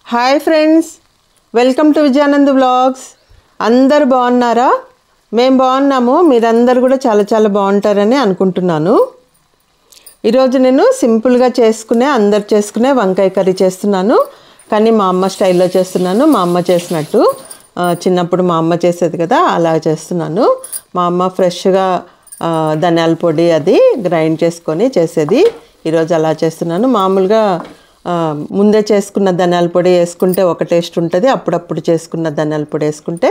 Hi friends, welcome to Vijayanand vlogs. అందరు బాగున్నారా? మేము బాగున్నాము. మీరందరూ కూడా చాలా బాగుంటారని అనుకుంటున్నాను. ఈరోజు నేను సింపుల్గా అందరు చేసుకునే వంకాయ కర్రీ చేస్తున్నాను. కానీ మా అమ్మ స్టైల్లో చేస్తున్నాను. మా అమ్మ చేసినట్టు, చిన్నప్పుడు మా అమ్మ చేసేది కదా, అలా చేస్తున్నాను. మా అమ్మ ఫ్రెష్గా ధనియాల పొడి అది గ్రైండ్ చేసుకొని చేసేది. ఈరోజు అలా చేస్తున్నాను. మామూలుగా ముందే చేసుకున్న ధనియాల పొడి వేసుకుంటే ఒక టేస్ట్ ఉంటుంది, అప్పుడప్పుడు చేసుకున్న ధనియాల పొడి వేసుకుంటే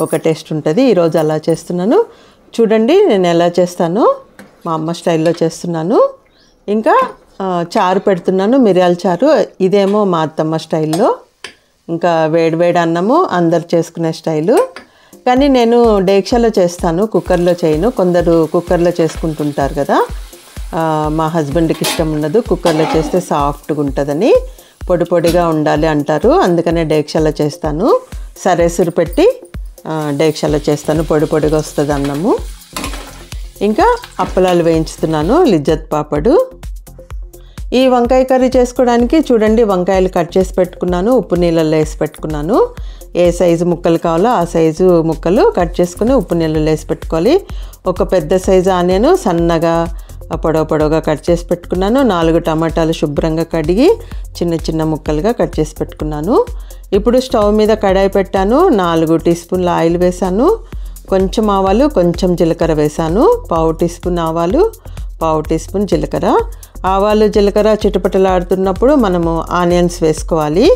ఒక టేస్ట్ ఉంటుంది. ఈరోజు అలా చేస్తున్నాను. చూడండి నేను ఎలా చేస్తానో, మా అమ్మ స్టైల్లో చేస్తున్నాను. ఇంకా చారు పెడుతున్నాను, మిరియాల చారు. ఇదేమో మా అత్తమ్మ స్టైల్లో. ఇంకా వేడి అన్నము అందరు చేసుకునే స్టైలు. కానీ నేను డేక్షాలో చేస్తాను, కుక్కర్లో చేయను. కొందరు కుక్కర్లో చేసుకుంటుంటారు కదా, మా హస్బెండ్కి ఇష్టం ఉండదు. కుక్కర్లో చేస్తే సాఫ్ట్గా ఉంటుందని, పొడిగా ఉండాలి అంటారు. అందుకనే డేక్షాలో చేస్తాను. సరేసురు పెట్టి డేక్షాలో చేస్తాను, పొడిగా వస్తుంది అన్నము. ఇంకా అప్పలాలు వేయించుతున్నాను, లిజ్జత్ పాపడు. ఈ వంకాయ కర్రీ చేసుకోవడానికి చూడండి, వంకాయలు కట్ చేసి పెట్టుకున్నాను, ఉప్పు నీళ్ళల్లో వేసి పెట్టుకున్నాను. ఏ సైజు ముక్కలు కావాలో ఆ సైజు ముక్కలు కట్ చేసుకుని ఉప్పు నీళ్ళల్లో వేసి పెట్టుకోవాలి. ఒక పెద్ద సైజు ఆనియన్ సన్నగా పొడవుగా కట్ చేసి పెట్టుకున్నాను. 4 టమాటాలు శుభ్రంగా కడిగి చిన్న ముక్కలుగా కట్ చేసి పెట్టుకున్నాను. ఇప్పుడు స్టవ్ మీద కడాయి పెట్టాను. 4 టీ స్పూన్ల ఆయిల్ వేసాను. కొంచెం ఆవాలు, కొంచెం జీలకర్ర వేసాను. 1/2 టీ స్పూన్ ఆవాలు, 1/2 టీ స్పూన్ జీలకర్ర. ఆవాలు జీలకర్ర చిటపటలాడుతున్నప్పుడు మనము ఆనియన్స్ వేసుకోవాలి.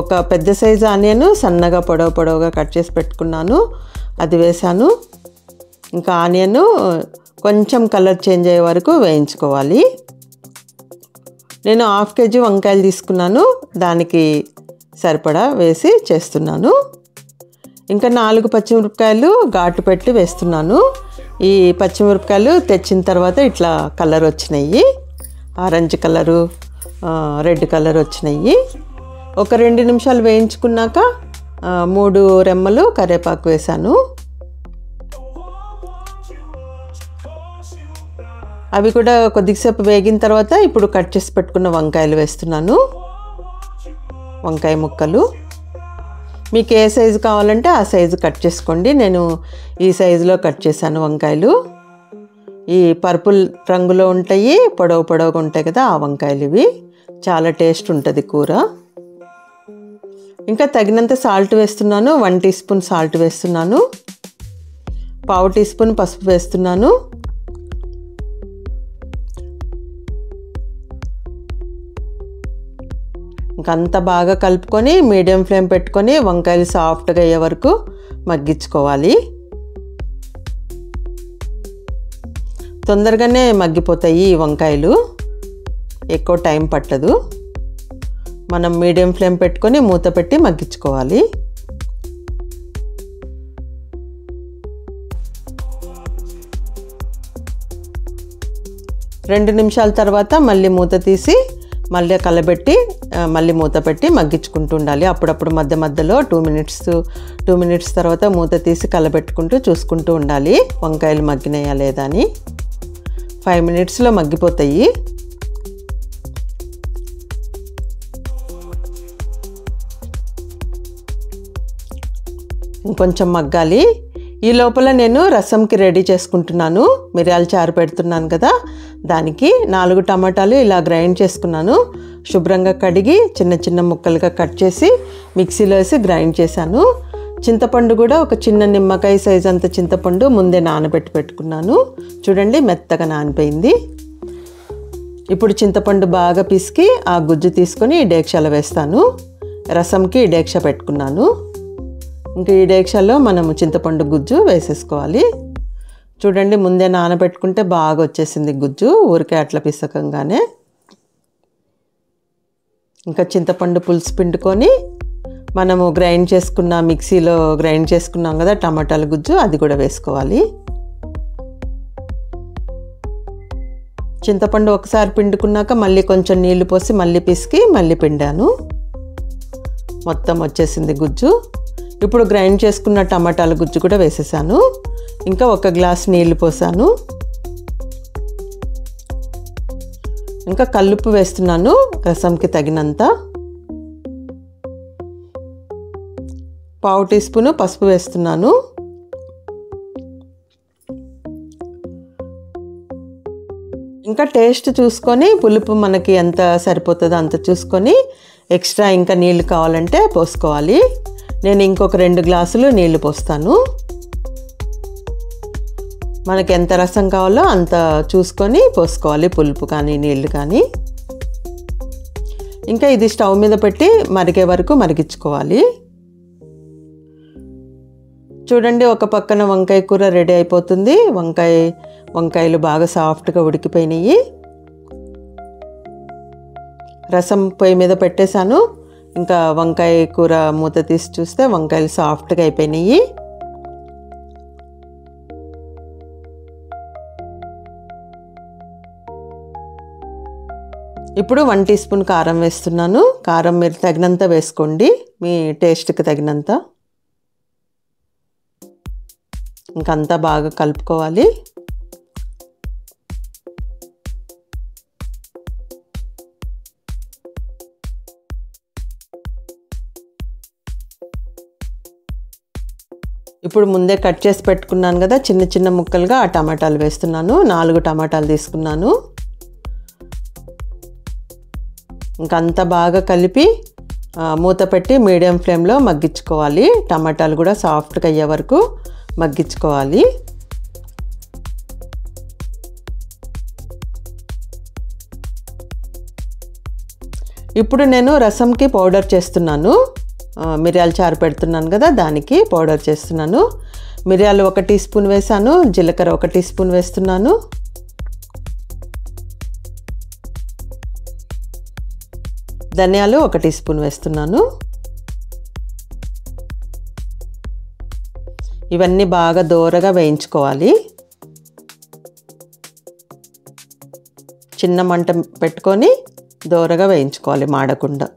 ఒక పెద్ద సైజు ఆనియన్ సన్నగా పొడవుగా కట్ చేసి పెట్టుకున్నాను, అది వేసాను. ఇంకా ఆనియన్ కొంచెం కలర్ చేంజ్ అయ్యే వరకు వేయించుకోవాలి. నేను 1/2 కేజీ వంకాయలు తీసుకున్నాను, దానికి సరిపడా వేసి చేస్తున్నాను. ఇంకా 4 పచ్చిమిరపకాయలు ఘాటు పెట్టి వేస్తున్నాను. ఈ పచ్చిమిరపకాయలు తెచ్చిన తర్వాత ఇట్లా కలర్ వచ్చినాయి, ఆరెంజ్ కలరు, రెడ్ కలర్ వచ్చినాయి. ఒక 2 నిమిషాలు వేయించుకున్నాక 3 రెమ్మలు కరివేపాకు వేసాను. అవి కూడా కొద్దిసేపు వేగిన తర్వాత ఇప్పుడు కట్ చేసి పెట్టుకున్న వంకాయలు వేస్తున్నాను, వంకాయ ముక్కలు. మీకు ఏ సైజు కావాలంటే ఆ సైజు కట్ చేసుకోండి. నేను ఈ సైజులో కట్ చేశాను వంకాయలు. ఈ పర్పుల్ రంగులో ఉంటాయి, పొడవుగా ఉంటాయి కదా, ఆ వంకాయలు ఇవి. చాలా టేస్ట్ ఉంటుంది కూర. ఇంకా తగినంత సాల్ట్ వేస్తున్నాను. 1 టీ స్పూన్ సాల్ట్ వేస్తున్నాను. 1/2 టీ స్పూన్ పసుపు వేస్తున్నాను. ఇంకంతా బాగా కలుపుకొని మీడియం ఫ్లేమ్ పెట్టుకొని వంకాయలు సాఫ్ట్గా అయ్యే వరకు మగ్గించుకోవాలి. తొందరగానే మగ్గిపోతాయి ఈ వంకాయలు, ఎక్కువ టైం పట్టదు. మనం మీడియం ఫ్లేమ్ పెట్టుకొని మూత పెట్టి మగ్గించుకోవాలి. 2 నిమిషాల తర్వాత మళ్ళీ మూత తీసి మళ్ళీ కలబెట్టి మళ్ళీ మూత పెట్టి మగ్గించుకుంటూ ఉండాలి. అప్పుడప్పుడు మధ్యలో 2 మినిట్స్ తర్వాత మూత తీసి కలబెట్టుకుంటూ చూసుకుంటూ ఉండాలి వంకాయలు మగ్గినాయా లేదా అని. 5 మినిట్స్లో మగ్గిపోతాయి. ఇంకొంచెం మగ్గాలి. ఈ లోపల నేను రసంకి రెడీ చేసుకుంటున్నాను. మిరియాల చారు పెడుతున్నాను కదా, దానికి 4 టమాటాలు ఇలా గ్రైండ్ చేసుకున్నాను. శుభ్రంగా కడిగి చిన్న ముక్కలుగా కట్ చేసి మిక్సీలో వేసి గ్రైండ్ చేశాను. చింతపండు కూడా ఒక చిన్న నిమ్మకాయ సైజ్ అంత చింతపండు ముందే నానబెట్టి పెట్టుకున్నాను. చూడండి మెత్తగా నానిపోయింది. ఇప్పుడు చింతపండు బాగా పిసికి ఆ గుజ్జు తీసుకొని ఈ డేక్షాలో వేస్తాను. రసంకి ఈ డేక్ష పెట్టుకున్నాను. ఇంకా ఈ డేక్షాలో మనము చింతపండు గుజ్జు వేసేసుకోవాలి. చూడండి ముందే నానబెట్టుకుంటే బాగా వచ్చేసింది గుజ్జు, ఊరికే అట్లా పిసకంగానే. ఇంకా చింతపండు పులుసు పిండుకొని మనము మిక్సీలో గ్రైండ్ చేసుకున్నాం కదా టమాటాల గుజ్జు, అది కూడా వేసుకోవాలి. చింతపండు ఒకసారి పిండుకున్నాక మళ్ళీ కొంచెం నీళ్లు పోసి మళ్ళీ పిసికి మళ్ళీ పిండాను. మొత్తం వచ్చేసింది గుజ్జు. ఇప్పుడు గ్రైండ్ చేసుకున్న టమాటాల గుజ్జు కూడా వేసేసాను. ఇంకా 1 గ్లాస్ నీళ్లు పోసాను. ఇంకా కల్లుప్పు వేస్తున్నాను రసంకి తగినంత. 1/2 టీ స్పూను పసుపు వేస్తున్నాను. ఇంకా టేస్ట్ చూసుకొని పులుపు మనకి ఎంత సరిపోతుందో అంత చూసుకొని ఎక్స్ట్రా ఇంకా నీళ్ళు కావాలంటే పోసుకోవాలి. నేను ఇంకొక 2 గ్లాసులు నీళ్లు పోస్తాను. మనకి ఎంత రసం కావాలో అంత చూసుకొని పోసుకోవాలి, పులుపు కానీ నీళ్ళు కానీ. ఇంకా ఇది స్టవ్ మీద పెట్టి మరిగే వరకు మరిగించుకోవాలి. చూడండి, ఒక పక్కన వంకాయ కూర రెడీ అయిపోతుంది. వంకాయలు బాగా సాఫ్ట్గా ఉడికిపోయినాయి. రసం పొయ్యి మీద పెట్టేశాను. ఇంకా వంకాయ కూర మూత తీసి చూస్తే వంకాయలు సాఫ్ట్గా అయిపోయినాయి. ఇప్పుడు 1 టీ స్పూన్ కారం వేస్తున్నాను. కారం మీరు తగినంత వేసుకోండి, మీ టేస్ట్కి తగినంత. ఇంకంతా బాగా కలుపుకోవాలి. ఇప్పుడు ముందే కట్ చేసి పెట్టుకున్నాను కదా చిన్న చిన్న ముక్కలుగా, ఆ టమాటాలు వేస్తున్నాను. 4 టమాటాలు తీసుకున్నాను. ఇంకంతా బాగా కలిపి మూత పెట్టి మీడియం ఫ్లేమ్లో మగ్గించుకోవాలి. టమాటాలు కూడా సాఫ్ట్గా అయ్యే వరకు మగ్గించుకోవాలి. ఇప్పుడు నేను రసంకి పౌడర్ చేస్తున్నాను. మిరియాల చారు పెడుతున్నాను కదా, దానికి పౌడర్ చేస్తున్నాను. మిరియాలు 1 టీ స్పూన్ వేసాను. జీలకర్ర 1 టీ స్పూన్ వేస్తున్నాను. ధనియాలు 1 టీ స్పూన్ వేస్తున్నాను. ఇవన్నీ బాగా దోరగా వేయించుకోవాలి. చిన్న మంట పెట్టుకొని దోరగా వేయించుకోవాలి, మాడకుండా.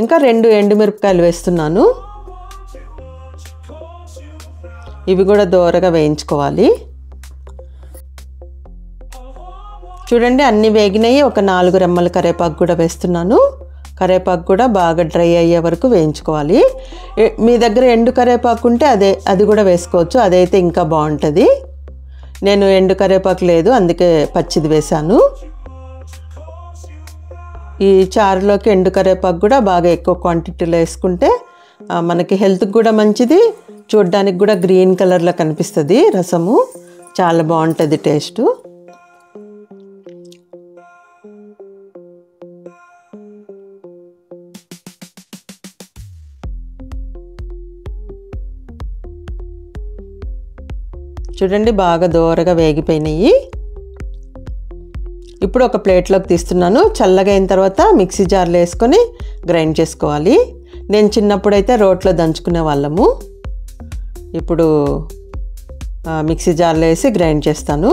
ఇంకా 2 ఎండుమిరపకాయలు వేస్తున్నాను. ఇవి కూడా దోరగా వేయించుకోవాలి. చూడండి, అన్నీ వేగినాయి. ఒక 4 రెమ్మల కరివేపాకు కూడా వేస్తున్నాను. కరివేపాకు కూడా బాగా డ్రై అయ్యే వరకు వేయించుకోవాలి. మీ దగ్గర ఎండు కరివేపాకు ఉంటే అది కూడా వేసుకోవచ్చు, అదైతే ఇంకా బాగుంటుంది. నేను ఎండు కరివేపాకు లేదు, అందుకే పచ్చిది వేశాను. ఈ చారులోకి ఎండు కరివేపాకు కూడా బాగా ఎక్కువ క్వాంటిటీలో వేసుకుంటే మనకి హెల్త్కి కూడా మంచిది. చూడ్డానికి కూడా గ్రీన్ కలర్లో కనిపిస్తుంది రసము, చాలా బాగుంటుంది టేస్టు. చూడండి, బాగా దోరగా వేగిపోయినాయి. ఇప్పుడు ఒక ప్లేట్లోకి తీస్తున్నాను. చల్లగా అయిన తర్వాత మిక్సీ జార్లో వేసుకొని గ్రైండ్ చేసుకోవాలి. నేను చిన్నప్పుడైతే రోట్లో దంచుకునే వాళ్ళము. ఇప్పుడు మిక్సీ జార్లో వేసి గ్రైండ్ చేస్తాను.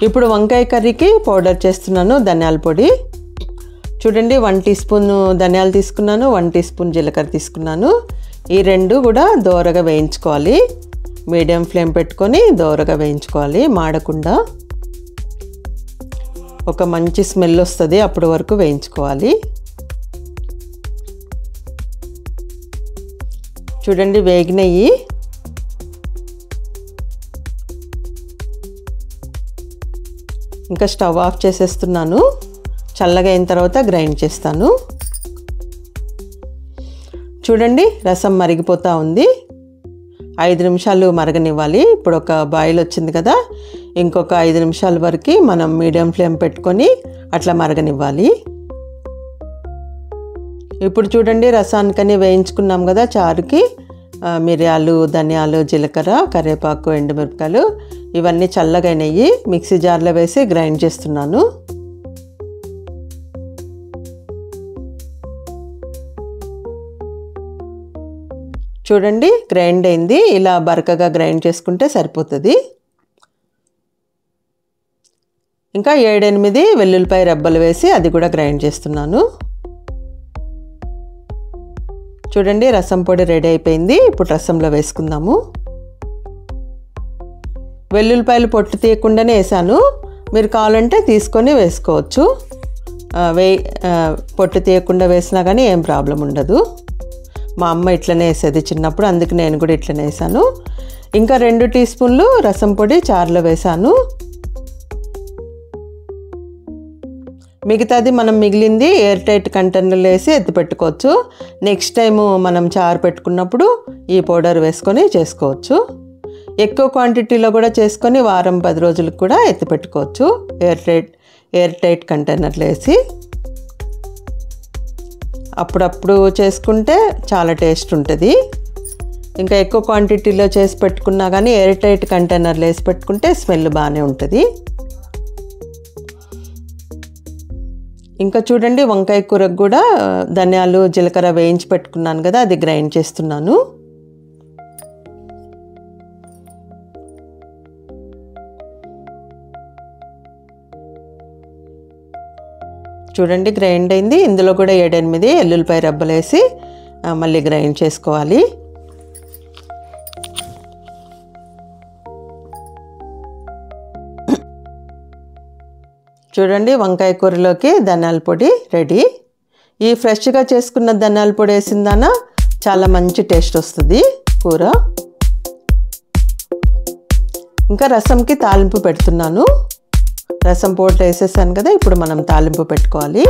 ఇప్పుడు వంకాయ కర్రీకి పౌడర్ చేస్తున్నాను. ధనియాల పొడి చూడండి, 1 టీ స్పూన్ ధనియాలు తీసుకున్నాను, 1 టీ స్పూన్ జీలకర్ర తీసుకున్నాను. ఈ 2 కూడా దోరగా వేయించుకోవాలి. మీడియం ఫ్లేమ్ పెట్టుకొని దోరగా వేయించుకోవాలి, మాడకుండా. ఒక మంచి స్మెల్ వస్తుంది, అప్పటి వరకు వేయించుకోవాలి. చూడండి, వేగినాయి. ఇంకా స్టవ్ ఆఫ్ చేసేస్తున్నాను. చల్లగా అయిన తర్వాత గ్రైండ్ చేస్తాను. చూడండి, రసం మరిగిపోతూ ఉంది. 5 నిమిషాలు మరగనివ్వాలి. ఇప్పుడు ఒక బాయిల్ వచ్చింది కదా, ఇంకొక 5 నిమిషాల వరకు మనం మీడియం ఫ్లేమ్ పెట్టుకొని అట్లా మరగనివ్వాలి. ఇప్పుడు చూడండి, రసానికని వేయించుకున్నాం కదా చారుకి, మిరియాలు, ధనియాలు, జీలకర్ర, కరివేపాకు, ఎండుమిరపకాయలు ఇవన్నీ చల్లగైనవి మిక్సీ జార్లో వేసి గ్రైండ్ చేస్తున్నాను. చూడండి, గ్రైండ్ అయింది. ఇలా బరకగా గ్రైండ్ చేసుకుంటే సరిపోతుంది. ఇంకా 7-8 వెల్లుల్లిపాయ రెబ్బలు వేసి అది కూడా గ్రైండ్ చేస్తున్నాను. చూడండి, రసం పొడి రెడీ అయిపోయింది. ఇప్పుడు రసంలో వేసుకుందాము. వెల్లుల్లిపాయలు పొట్టు తీయకుండానే వేసాను, మీరు కావాలంటే తీసుకొని వేసుకోవచ్చు. పొట్టు తీయకుండా వేసినా కానీ ఏం ప్రాబ్లం ఉండదు. మా అమ్మ ఇట్లనే వేసేది చిన్నప్పుడు, అందుకు నేను కూడా ఇట్లనే వేసాను. ఇంకా 2 టీ స్పూన్లు రసం పొడి చారులో వేసాను. మిగతాది మనం మిగిలింది ఎయిర్ టైట్ కంటైనర్లో వేసి ఎత్తి పెట్టుకోవచ్చు. నెక్స్ట్ టైము మనం చారు పెట్టుకున్నప్పుడు ఈ పౌడర్ వేసుకొని చేసుకోవచ్చు. ఎక్కువ క్వాంటిటీలో కూడా చేసుకొని వారం 10 రోజులకు కూడా ఎత్తి పెట్టుకోవచ్చు ఎయిర్ టైట్ కంటైనర్లో వేసి. అప్పుడప్పుడు చేసుకుంటే చాలా టేస్ట్ ఉంటుంది. ఇంకా ఎక్కువ క్వాంటిటీలో చేసి పెట్టుకున్నా కానీ ఎయిర్ టైట్ కంటైనర్లో వేసి పెట్టుకుంటే స్మెల్ బాగానే ఉంటుంది. ఇంకా చూడండి, వంకాయ కూరకు కూడా ధనియాలు జీలకర్ర వేయించి పెట్టుకున్నాను కదా, అది గ్రైండ్ చేస్తున్నాను. చూడండి గ్రైండ్ అయింది. ఇందులో కూడా 7-8 ఎల్లుల్లిపాయ రబ్బలు వేసి మళ్ళీ గ్రైండ్ చేసుకోవాలి. చూడండి, వంకాయ కూరలోకి ధనియాల పొడి రెడీ. ఈ ఫ్రెష్గా చేసుకున్న ధనియాల పొడి వేసిందాన చాలా మంచి టేస్ట్ వస్తుంది కూర. ఇంకా రసంకి తాలింపు పెడుతున్నాను. రసం పౌడర్ వేసేసాను కదా, ఇప్పుడు మనం తాలింపు పెట్టుకోవాలి.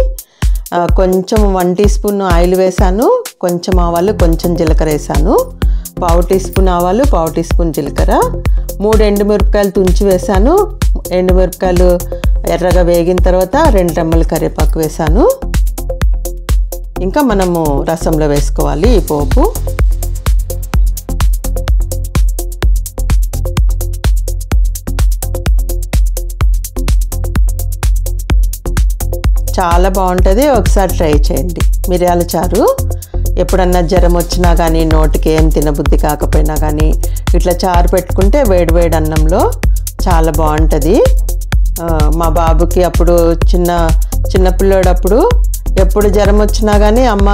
కొంచెం 1 టీ స్పూన్ ఆయిల్ వేసాను, కొంచెం ఆవాలు, కొంచెం జీలకర్ర వేసాను. 1/2 టీ స్పూన్ ఆవాలు, 1/2 టీ స్పూన్ జీలకర్ర, 3 ఎండుమిరపకాయలు తుంచి వేసాను. ఎండుమిరపకాయలు ఎర్రగా వేగిన తర్వాత 2 రెమ్మలు కరివేపాకు వేసాను. ఇంకా మనము రసంలో వేసుకోవాలి ఈ పోపు. చాలా బాగుంటుంది, ఒకసారి ట్రై చేయండి. మిరియాల చారు ఎప్పుడన్నా జ్వరం వచ్చినా కానీ, నోటికి ఏం తినబుద్ధి కాకపోయినా కానీ ఇట్లా చారు పెట్టుకుంటే వేడి అన్నంలో చాలా బాగుంటుంది. మా బాబుకి అప్పుడు చిన్నపిల్లోడప్పుడు ఎప్పుడు జ్వరం వచ్చినా కానీ అమ్మ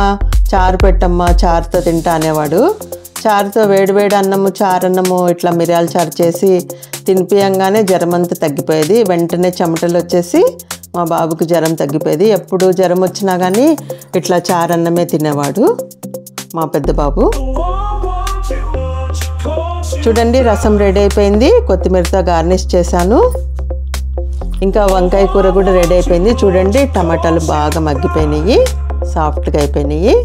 చారు పెట్టమ్మా, చారుతో తింటా అనేవాడు. చారుతో వేడి అన్నము, చారన్నము ఇట్లా మిరియాల చారు చేసి తినిపియంగానే జ్వరం అంతా తగ్గిపోయేది. వెంటనే చెమటలు వచ్చేసి మా బాబుకి జ్వరం తగ్గిపోయేది. ఎప్పుడు జ్వరం వచ్చినా కానీ ఇట్లా చారన్నమే తినేవాడు మా పెద్ద బాబు. చూడండి, రసం రెడీ అయిపోయింది. కొత్తిమీరతో గార్నిష్ చేశాను. ఇంకా వంకాయ కూర కూడా రెడీ అయిపోయింది. చూడండి, టమాటాలు బాగా మగ్గిపోయినాయి, సాఫ్ట్గా అయిపోయినాయి.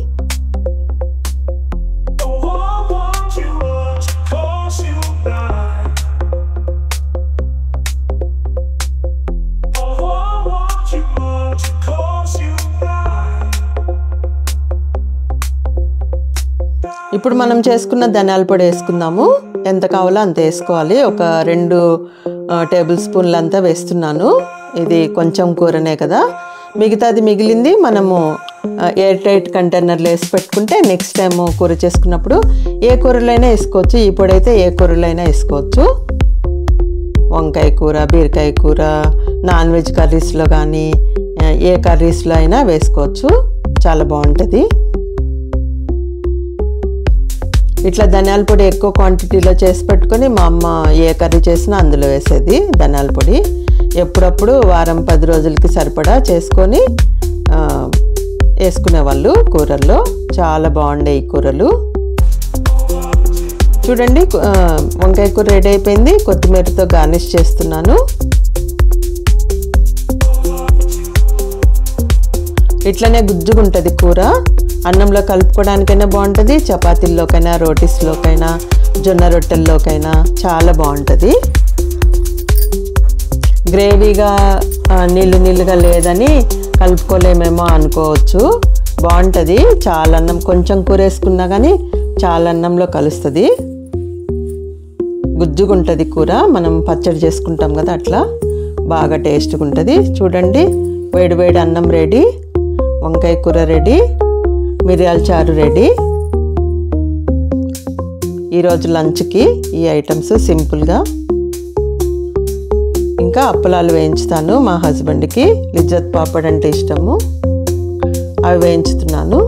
ఇప్పుడు మనం చేసుకున్న ధనియాల పొడి వేసుకుందాము. ఎంత కావాలో అంత వేసుకోవాలి. ఒక 2 టేబుల్ స్పూన్లు అంతా వేస్తున్నాను. ఇది కొంచెం కూరనే కదా, మిగతాది మిగిలింది మనము ఎయిర్ టైట్ కంటైనర్లో వేసి పెట్టుకుంటే నెక్స్ట్ టైం కూర చేసుకున్నప్పుడు ఏ కూరలో అయినా వేసుకోవచ్చు. ఈ పొడి అయితే ఏ కూరలో అయినా వేసుకోవచ్చు. వంకాయ కూర, బీరకాయ కూర, నాన్ వెజ్ కర్రీస్లో కానీ ఏ కర్రీస్లో అయినా వేసుకోవచ్చు, చాలా బాగుంటుంది. ఇట్లా ధనియాల పొడి ఎక్కువ క్వాంటిటీలో చేసి పెట్టుకొని మా అమ్మ ఏ కర్రీ చేసినా అందులో వేసేది ధనియాల పొడి. ఎప్పుడప్పుడు వారం 10 రోజులకి సరిపడా చేసుకొని వేసుకునేవాళ్ళు కూరల్లో. చాలా బాగుండే ఈ కూరలు. చూడండి, వంకాయ కూర రెడీ అయిపోయింది. కొత్తిమీరతో గార్నిష్ చేస్తున్నాను. ఇట్లనే గుజ్జుగుంటుంది కూర. అన్నంలో కలుపుకోవడానికైనా బాగుంటుంది, చపాతీల్లోకైనా, రోటీస్లోకైనా, జొన్న రొట్టెల్లోకైనా చాలా బాగుంటుంది. గ్రేవీగా నీళ్ళుగా లేదని కలుపుకోలేమేమో అనుకోవచ్చు. బాగుంటుంది. చాలా అన్నం, కొంచెం కూర వేసుకున్నా కానీ చాలా అన్నంలో కలుస్తుంది. గుజ్జుగుంటుంది కూర. మనం పచ్చడి చేసుకుంటాం కదా, అట్లా బాగా టేస్ట్గా ఉంటుంది. చూడండి, వేడి అన్నం రెడీ, వంకాయ కూర రెడీ, మిరియాల చారు రెడీ. ఈరోజు లంచ్కి ఈ ఐటమ్స్ సింపుల్గా. ఇంకా అప్పలాలు వేయించుతాను. మా హస్బెండ్కి లిజ్జత్ పాపడ్ అంటే ఇష్టము, అవి వేయించుతున్నాను.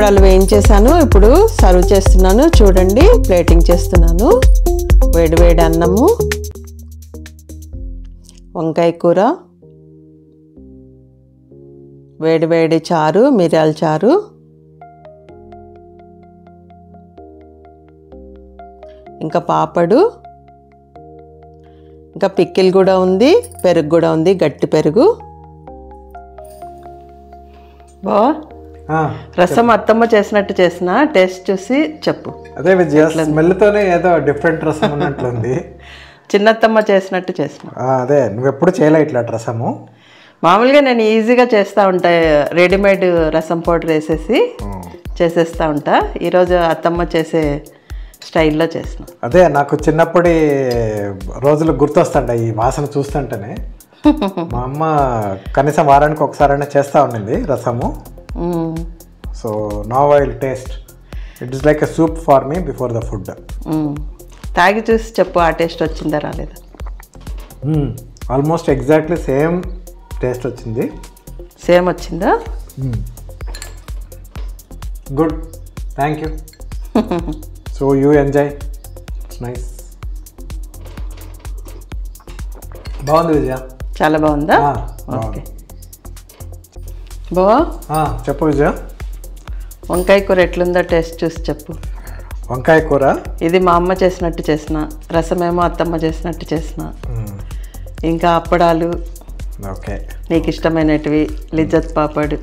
అప్పడాలు వేయించేసాను. ఇప్పుడు సర్వ్ చేస్తున్నాను. చూడండి, ప్లేటింగ్ చేస్తున్నాను. వేడి వేడి అన్నము, వంకాయ కూర, వేడి వేడి చారు, మిరియాల చారు, ఇంకా పాపడు, ఇంకా పిక్కిల్ కూడా ఉంది, పెరుగు కూడా ఉంది, గట్టి పెరుగు. రసం అత్తమ్మ చేసినట్టు చేసిన, టేస్ట్ చూసి చెప్పు. అదే విజయ, స్మెల్తోనే ఏదో డిఫరెంట్ రసం ఉన్నట్లుంది. చిన్నత్తమ్మ చేసినట్టు చేసిన. అదే, నువ్వు ఎప్పుడు చేయలే ఇట్లా రసము? మామూలుగా నేను ఈజీగా చేస్తూ ఉంటా, రెడీమేడ్ రసం పౌడర్ వేసేసి చేసేస్తూ ఉంటా. ఈరోజు అత్తమ్మ చేసే స్టైల్లో చేసిన. అదే, నాకు చిన్నప్పటి రోజులు గుర్తొస్తాయి ఈ వాసన చూస్తుంటేనే. మా అమ్మ కనీసం వారానికి ఒకసారైనా చేస్తూ ఉండింది రసము. So now I will taste. It is like a soup for me before the food. తాగి చూసి చెప్పు, ఆ టేస్ట్ వచ్చిందా రాలేదా? ఆల్మోస్ట్ ఎగ్జాక్ట్లీ సేమ్ టేస్ట్ వచ్చింది. సేమ్ వచ్చిందా? Good, thank you. So you enjoy. It's nice. బాగుంది విజయ. చాలా బాగుందా? ఓకే బావా, చెప్పు విజయ. వంకాయ కూర ఎట్లుందో టేస్ట్ చూసి చెప్పు. వంకాయ కూర ఇది మా అమ్మ చేసినట్టు చేసిన, రసమేమో అత్తమ్మ చేసినట్టు చేసిన, ఇంకా అప్పడాలు ఓకే నీకు ఇష్టమైనటివి, లిజ్జత్ పాపడు,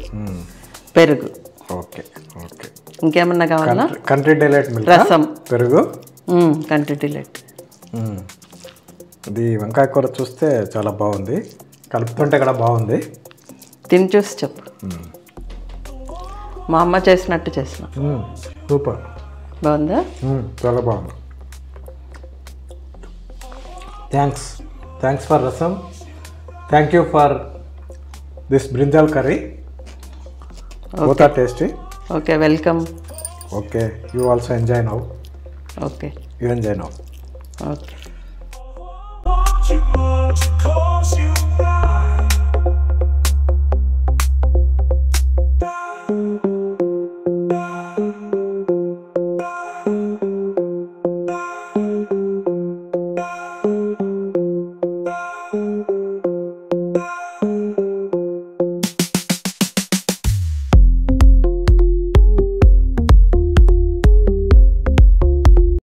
పెరుగు. Okay okay. ఇంకేమన్నా కావాలా? కంట్రీ డిలైట్ మిల్క్, రసం, పెరుగు, కంట్రీ డిలైట్. ఇది వంకాయ కూర చూస్తే చాలా బాగుంది, కలుపుతుంటే కూడా బాగుంది. తిని చూసి చెప్పు. మా అమ్మ చేసినట్టు చేసిన. సూపర్. బాగుందా? చాలా బాగుంది. Thanks for rasam. Thank you for this brinjal curry. Both are tasty. Okay, welcome. Okay, you also enjoy now. Okay, you enjoy now. Okay.